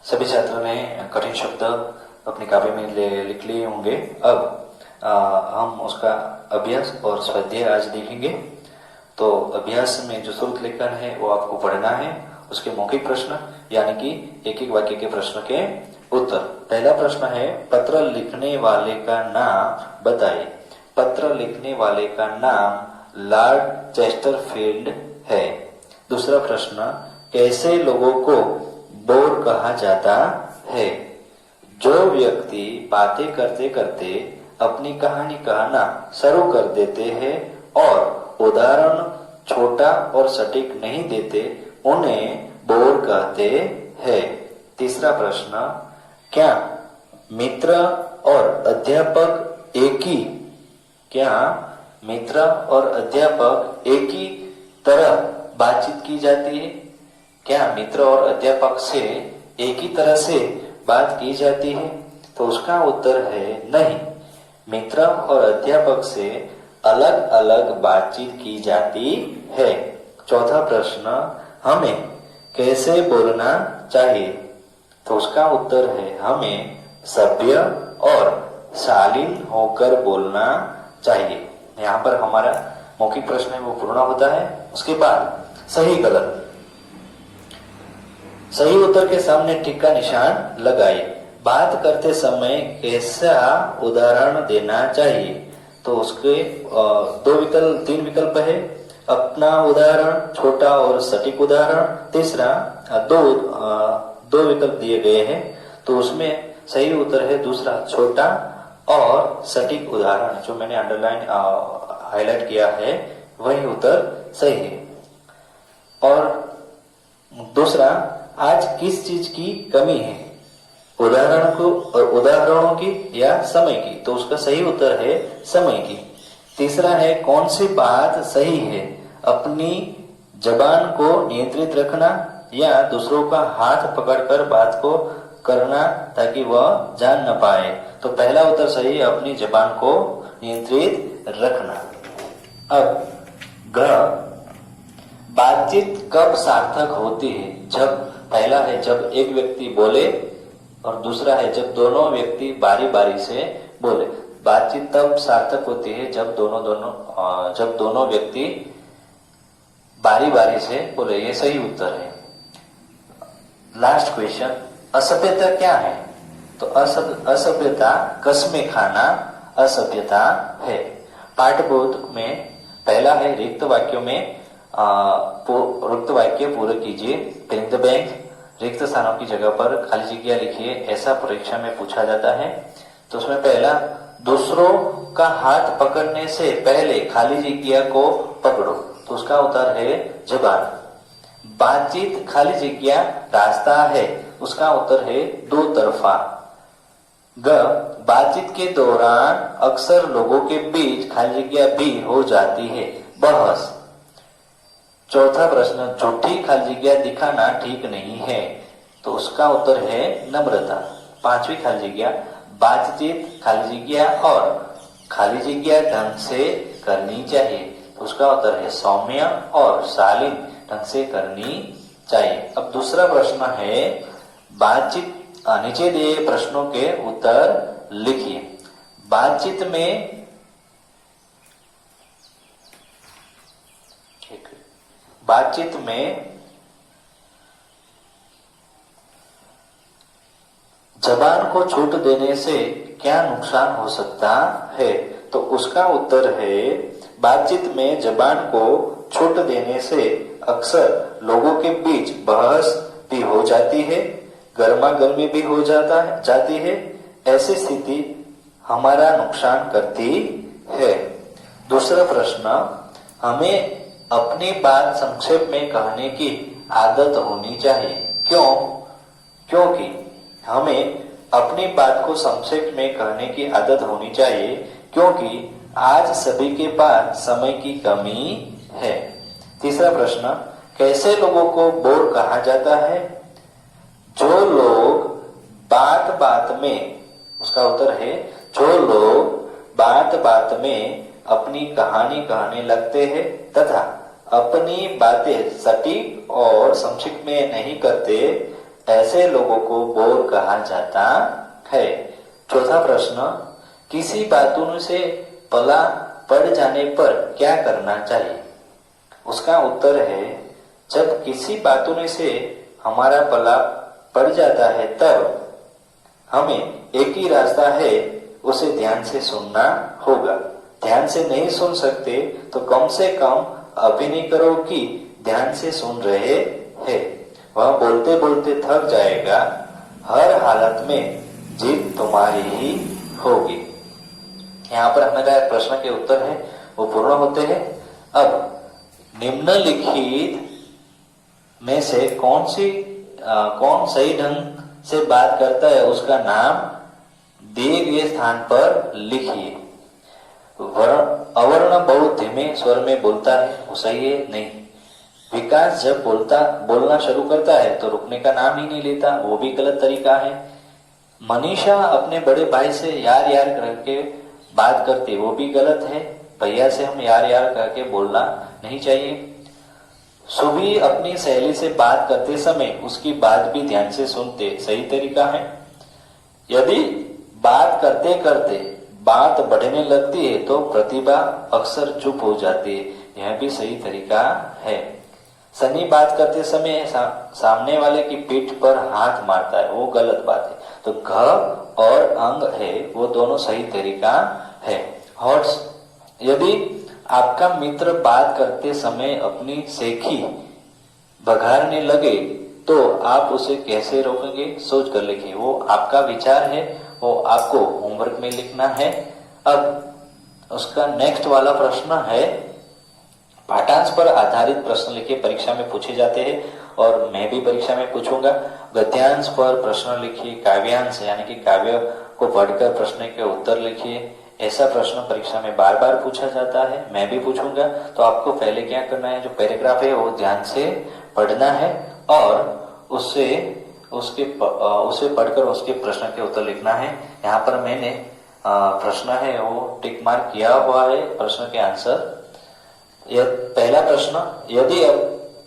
सभी छात्रों ने कठिन शब्द अपनी कापी में लिख लिए होंगे। अब हम उसका अभ्यास और स्वाध्याय आज देखेंगे। तो अभ्यास में जो श्रुत लेखन है वो आपको पढ़ना है, उसके मौखिक प्रश्न यानी कि एक एक वाक्य के प्रश्न के उत्तर। पहला प्रश्न है, पत्र लिखने वाले का नाम बताइए। पत्र लिखने वाले का नाम लॉर्ड चेस्टरफील्ड है। दूसरा प्रश्न, कैसे लोगों को बोर कहा जाता है? जो व्यक्ति बातें करते करते अपनी कहानी कहना शुरू कर देते हैं और उदाहरण छोटा और सटीक नहीं देते, उन्हें बोर कहते हैं। तीसरा प्रश्न, क्या मित्र और अध्यापक एक ही तरह बातचीत की जाती है? क्या मित्र और अध्यापक से एक ही तरह से बात की जाती है? तो उसका उत्तर है नहीं, मित्र और अध्यापक से अलग अलग बातचीत की जाती है। चौथा प्रश्न, हमें कैसे बोलना चाहिए? तो उसका उत्तर है, हमें सभ्य और शालीन होकर बोलना चाहिए। यहाँ पर हमारा मौखिक प्रश्न है वो पूर्ण होता है। उसके बाद सही गलत, सही उत्तर के सामने टिक का निशान लगाइए। बात करते समय कैसा उदाहरण देना चाहिए? तो उसके तीन विकल्प है, अपना उदाहरण, छोटा और सटीक उदाहरण। तीसरा दो विकल्प दिए गए हैं, तो उसमें सही उत्तर है दूसरा, छोटा और सटीक उदाहरण। जो मैंने अंडरलाइन हाईलाइट किया है वही उत्तर सही है। और दूसरा, आज किस चीज की कमी है? उदाहरणों की या समय की? तो उसका सही उत्तर है समय की। तीसरा है, कौन सी बात सही है? अपनी जबान को नियंत्रित रखना या दूसरों का हाथ पकड़कर बात को करना ताकि वह जान न पाए? तो पहला उत्तर सही है, अपनी जबान को नियंत्रित रखना। अब बातचीत कब सार्थक होती है? जब पहला है जब एक व्यक्ति बोले और दूसरा है जब दोनों व्यक्ति बारी बारी से बोले। बातचीत तब सार्थक होती है जब दोनों व्यक्ति बारी बारी से बोले। ये सही उत्तर है। लास्ट क्वेश्चन, असभ्यता क्या है? तो असभ्यता कस्में खाना असभ्यता है। पाठ्यपुस्तक में पहला है, रिक्त वाक्यों में रिक्त वाक्य पूरे कीजिए। फिल इन द बैंक, रिक्त स्थानों की जगह पर खाली जगह लिखिए, ऐसा परीक्षा में पूछा जाता है। तो उसमें पहला, दूसरों का हाथ पकड़ने से पहले खाली जगह को पकड़ो। तो उसका उत्तर है जबान। बातचीत खाली जगह रास्ता है, उसका उत्तर है दो तरफा। बातचीत के दौरान अक्सर लोगों के बीच खाली जगह भी हो जाती है, बहस। चौथा प्रश्न, झूठी खाली जगह दिखाना ठीक नहीं है। तो उसका उत्तर है नम्रता। पांचवी खाली जगह, बातचीत खाली जगह और खाली जगह ढंग से करनी चाहिए। तो उसका उत्तर है सौम्य और शालीन ढंग से करनी चाहिए। अब दूसरा प्रश्न है, बातचीत, नीचे दिए प्रश्नों के उत्तर लिखिए। बातचीत में जबान को छूट देने से क्या नुकसान हो सकता है? तो उसका उत्तर है, बातचीत में जबान को छूट देने से अक्सर लोगों के बीच बहस भी हो जाती है, गर्मा गर्मी भी हो जाती है। ऐसी स्थिति हमारा नुकसान करती है। दूसरा प्रश्न, हमें अपनी बात संक्षेप में कहने की आदत होनी चाहिए। क्योंकि हमें अपनी बात को संक्षेप में कहने की आदत होनी चाहिए, क्योंकि आज सभी के पास समय की कमी है। तीसरा प्रश्न, कैसे लोगों को बोर कहा जाता है? जो लोग बात बात में, उसका उत्तर है जो लोग बात बात में अपनी कहानी कहने लगते हैं तथा अपनी बातें सटीक और संक्षिप्त में नहीं करते, ऐसे लोगों को बोर कहा जाता है। चौथा प्रश्न, किसी बातों से पला पड़ जाने पर क्या करना चाहिए? उसका उत्तर है, जब किसी बातों से हमारा पला पड़ जाता है तब हमें एक ही रास्ता है, उसे ध्यान से सुनना होगा। ध्यान से नहीं सुन सकते तो कम से कम अभिनय करो कि ध्यान से सुन रहे हैं। वह बोलते बोलते थक जाएगा। हर हालत में जीत तुम्हारी ही होगी। यहाँ पर हमारा प्रश्न के उत्तर है वो पूर्ण होते हैं। अब निम्नलिखित में से कौन सही ढंग से बात करता है उसका नाम दिए गए स्थान पर लिखिए। अवर्ण बहुत धीमे स्वर में बोलता है, वो सही है? नहीं। विकास जब बोलना शुरू करता है तो रुकने का नाम ही नहीं लेता, वो भी गलत तरीका है। मनीषा अपने बड़े भाई से यार यार करके बात करती, वो भी गलत है। भैया से हम यार यार करके बोलना नहीं चाहिए। सुबी अपनी सहेली से बात करते समय उसकी बात भी ध्यान से सुनते, सही तरीका है। यदि बात करते करते बात बढ़ने लगती है तो प्रतिभा अक्सर चुप हो जाती है, यह भी सही तरीका है। सनी बात करते समय सामने वाले की पीठ पर हाथ मारता है, वो गलत बात है। तो घ और अंग है, वो दोनों सही तरीका है। हॉर्स, यदि आपका मित्र बात करते समय अपनी सेखी बघारने लगे तो आप उसे कैसे रोकेंगे? सोच कर लिखिए। वो आपका विचार है, वो आपको होमवर्क में लिखना है। अब उसका नेक्स्ट वाला प्रश्न है, पाठांश पर आधारित प्रश्न लिखिए। परीक्षा में पूछे जाते हैं और मैं भी परीक्षा में पूछूंगा। गद्यांश पर प्रश्न लिखिए। काव्यांश यानी कि काव्य को पढ़कर प्रश्न के उत्तर लिखिए। ऐसा प्रश्न परीक्षा में बार बार पूछा जाता है, मैं भी पूछूंगा। तो आपको पहले क्या करना है, जो पैराग्राफ है वो ध्यान से पढ़ना है और उसे पढ़कर उसके प्रश्न के उत्तर लिखना है। यहाँ पर मैंने प्रश्न है वो टिक मार्क किया हुआ है प्रश्न के आंसर। पहला प्रश्न, यदि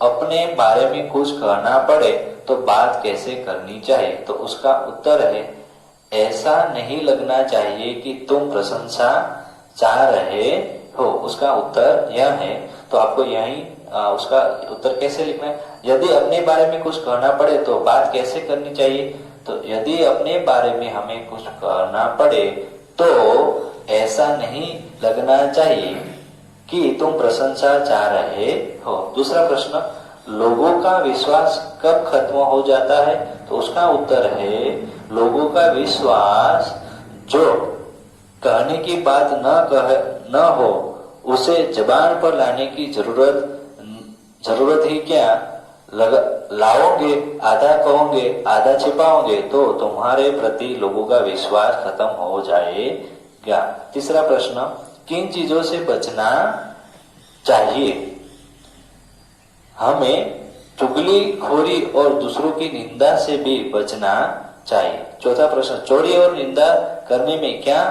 अपने बारे में कुछ कहना पड़े तो बात कैसे करनी चाहिए? तो उसका उत्तर है, ऐसा नहीं लगना चाहिए कि तुम प्रशंसा चाह रहे हो। उसका उत्तर यह है। तो आपको यही उसका उत्तर कैसे लिखना है? यदि अपने बारे में कुछ कहना पड़े तो बात कैसे करनी चाहिए? तो यदि अपने बारे में हमें कुछ कहना पड़े तो ऐसा नहीं लगना चाहिए कि तुम प्रशंसा चाह रहे हो। दूसरा प्रश्न, लोगों का विश्वास कब खत्म हो जाता है? तो उसका उत्तर है, लोगों का विश्वास जो कहने की बात न हो उसे जबान पर लाने की जरूरत ही क्या? लाओगे, आधा कहोगे, आधा छिपाओगे तो तुम्हारे प्रति लोगों का विश्वास खत्म हो जाएगा। तीसरा प्रश्न, किन चीजों से बचना चाहिए? हमें चुगलीखोरी और दूसरों की निंदा से भी बचना चाहिए। चौथा प्रश्न, चोरी और निंदा करने में क्या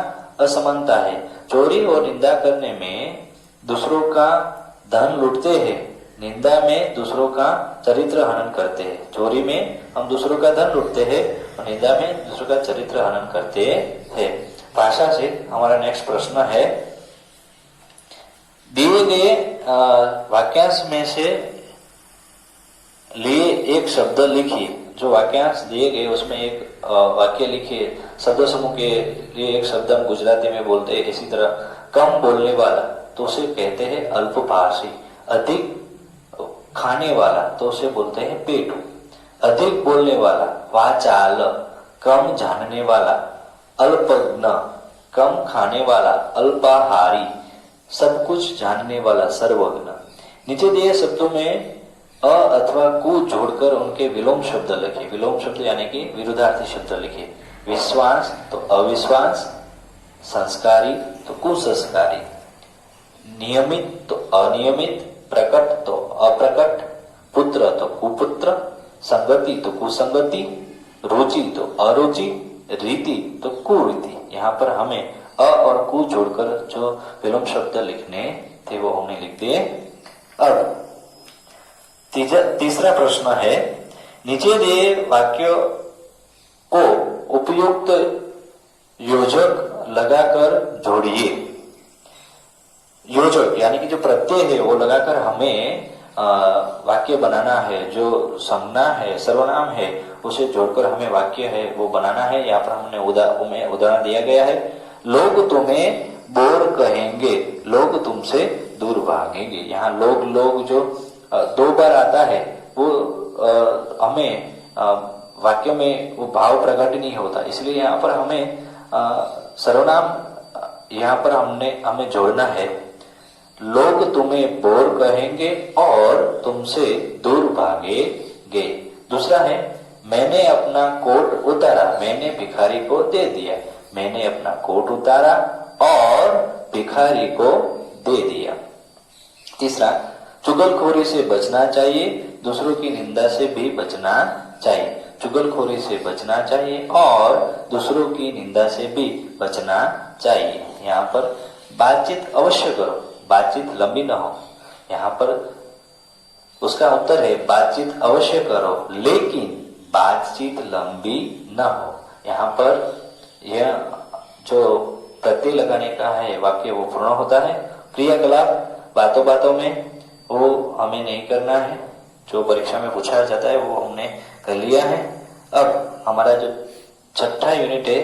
असमानता है? चोरी और निंदा करने में दूसरों का धन लूटते हैं, निंदा में दूसरों का चरित्र हनन करते हैं। चोरी में हम दूसरों का धन लूटते हैं और निंदा में दूसरों का चरित्र हनन करते हैं। भाषा से हमारा नेक्स्ट प्रश्न है, दिए गए वाक्यांश में से लिए एक शब्द लिखिए। जो वाक्यांश दिए गए उसमें एक वाक्य लिखिए। शब्द समूह के लिए एक शब्द हम गुजराती में बोलते हैं। इसी तरह कम बोलने वाला तो उसे कहते हैं अल्पभाषी। अधिक खाने वाला तो उसे बोलते हैं पेटू। अधिक बोलने वाला वाचाल। कम जानने वाला अल्पज्ञ। कम खाने वाला अल्पाहारी। सब कुछ जानने वाला सर्वज्ञ। नीचे दिए शब्दों में अ अथवा कु जोड़कर उनके विलोम शब्द लिखिए। विलोम शब्द यानी कि विरुद्धार्थी शब्द लिखिए। विश्वास तो अविश्वास, संस्कारी तो कुसंस्कारी, नियमित तो अनियमित, प्रकट तो अप्रकट, पुत्र तो कुपुत्र, संगति तो कुसंगति, रुचि तो अरुचि, रीति तो कुरीति। यहाँ पर हमें अ और कु जोड़कर जो विलोम शब्द लिखने थे वो हमने लिख दिए। अब तीसरा प्रश्न है, नीचे दिए वाक्यों को उपयुक्त योजक लगाकर जोड़िए। योजक यानी कि जो प्रत्यय है वो लगाकर हमें वाक्य बनाना है। जो संज्ञा है, सर्वनाम है, उसे जोड़कर हमें वाक्य है वो बनाना है। यहाँ पर हमने उदाहरण दिया गया है, लोग तुम्हें बोर कहेंगे, लोग तुमसे दूर भागेंगे। यहाँ लोग जो दो बार आता है वो हमें वाक्य में वो भाव प्रकट नहीं होता, इसलिए यहाँ पर हमें सर्वनाम यहाँ पर हमें जोड़ना है। लोग तुम्हें बोर कहेंगे और तुमसे दूर भागेंगे। दूसरा है, मैंने अपना कोट उतारा, मैंने भिखारी को दे दिया। मैंने अपना कोट उतारा और भिखारी को दे दिया। तीसरा, चुगलखोरी से बचना चाहिए, दूसरों की निंदा से भी बचना चाहिए। चुगलखोरी से बचना चाहिए और दूसरों की निंदा से भी बचना चाहिए। यहाँ पर बातचीत अवश्य करो, बातचीत लंबी न हो। यहाँ पर उसका उत्तर है बातचीत अवश्य करो लेकिन बातचीत लंबी न हो। यहाँ पर यह जो प्रत्यय लगाने का है वाक्य वो पूर्ण होता है। क्रियाकलाप बातों बातों में वो हमें नहीं करना है, जो परीक्षा में पूछा जाता है वो हमने कर लिया है। अब हमारा जो छठा यूनिट है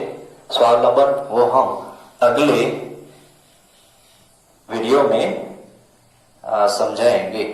सवाल नंबर, वो हम अगले वीडियो में समझाएंगे।